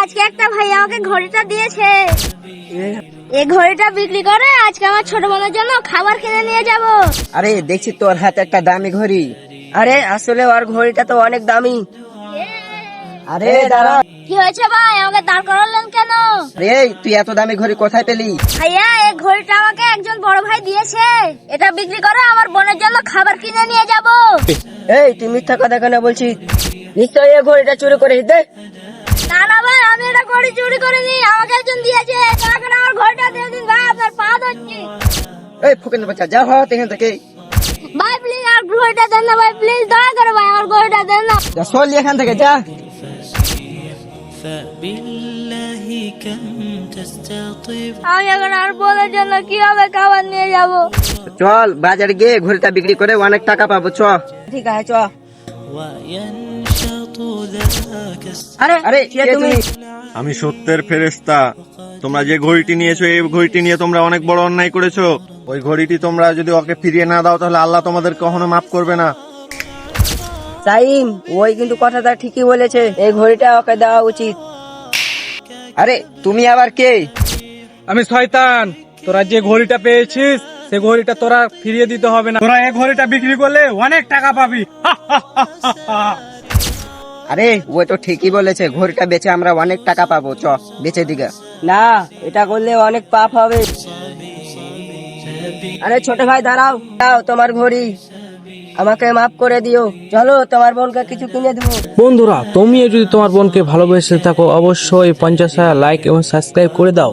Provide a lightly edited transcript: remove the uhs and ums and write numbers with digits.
আজকে একটা ভাই আমাকে ঘড়িটা দিয়েছে। এই ঘড়িটা বিক্রি করে আজকে আমার ছোট বোনের জন্য খাবার কিনে নিয়ে যাব। আরে দেখছি তোর হাতে একটা দামি ঘড়ি। আরে আসলে ওর ঘড়িটা তো অনেক দামি। আরে দাঁড়া, কি হয়েছে ভাই, আমাকে দাঁড় করালেন কেন? আরে তুই এত দামি ঘড়ি কোথায় পেলি? ভাইয়া, এই ঘড়িটা আমাকে একজন বড় ভাই দিয়েছে। এটা বিক্রি করে আমার বোনের জন্য খাবার কিনে নিয়ে যাব। এই তুই মিথ্যা কথা কেন বলছিস? নিশ্চয়ই এই ঘড়িটা চুরি করে দে। না না ভাই, আমি এটা ঘড়ি চুরি করিনি, আমাকে একজন দিয়েছে। দয়া করে আমার ঘড়িটা দিয়ে দিন ভাই, আপনার পা ধরছি। এই ফুকেন বাচ্চা, যা হওয়া এখান থেকে। ভাই প্লিজ আর ঘড়িটা দেন না ভাই, প্লিজ দয়া করে ভাই আমার ঘড়িটা দেন না। যা চল এখান থেকে, যা। فبالله كم تستطيب আমি এখন আর বোনের জন্য কিভাবে খাবার নিয়ে যাব? চল বাজারে গিয়ে ঘড়িটা বিক্রি করে অনেক টাকা পাবো। চ, ঠিক আছে, চ। وينشط ذاك আরে আরে কে তুমি? আমি সত্যের ফেরেশতা। তোমরা যে ঘড়িটি নিয়েছো, এই ঘড়িটি নিয়ে তোমরা অনেক বড় অন্যায় করেছো। ওই ঘড়িটি তোমরা যদি ওকে ফিরিয়ে না দাও, তাহলে আল্লাহ তোমাদের কখনো মাফ করবে না। সাইম, ওই কিন্তু কথাটা ঠিকই বলেছে, এই ঘড়িটা ওকে দেওয়া উচিত। আরে তুমি আবার কে? আমি শয়তান। তোরা যে ঘড়িটা পেয়েছিস সে ঘড়িটা তোরা ফিরিয়ে দিতে হবে না। তোরা এই ঘড়িটা বিক্রি করলে অনেক টাকা পাবি। আরে ও তো ঠিকই বলেছে, ঘড়িটা বেচে আমরা অনেক টাকা পাবো। চ, বেচে দিগা। না, এটা করলে অনেক পাপ হবে। আরে ছোট ভাই দাঁড়াও, দাও তোমার ঘড়ি, আমাকে মাফ করে দিও। চলো তোমার বোনকে কিছু কিনে দেবো। বন্ধুরা, তুমিও যদি তোমার বোনকে ভালোবেসে থাকো অবশ্যই 50,000 লাইক এবং সাবস্ক্রাইব করে দাও।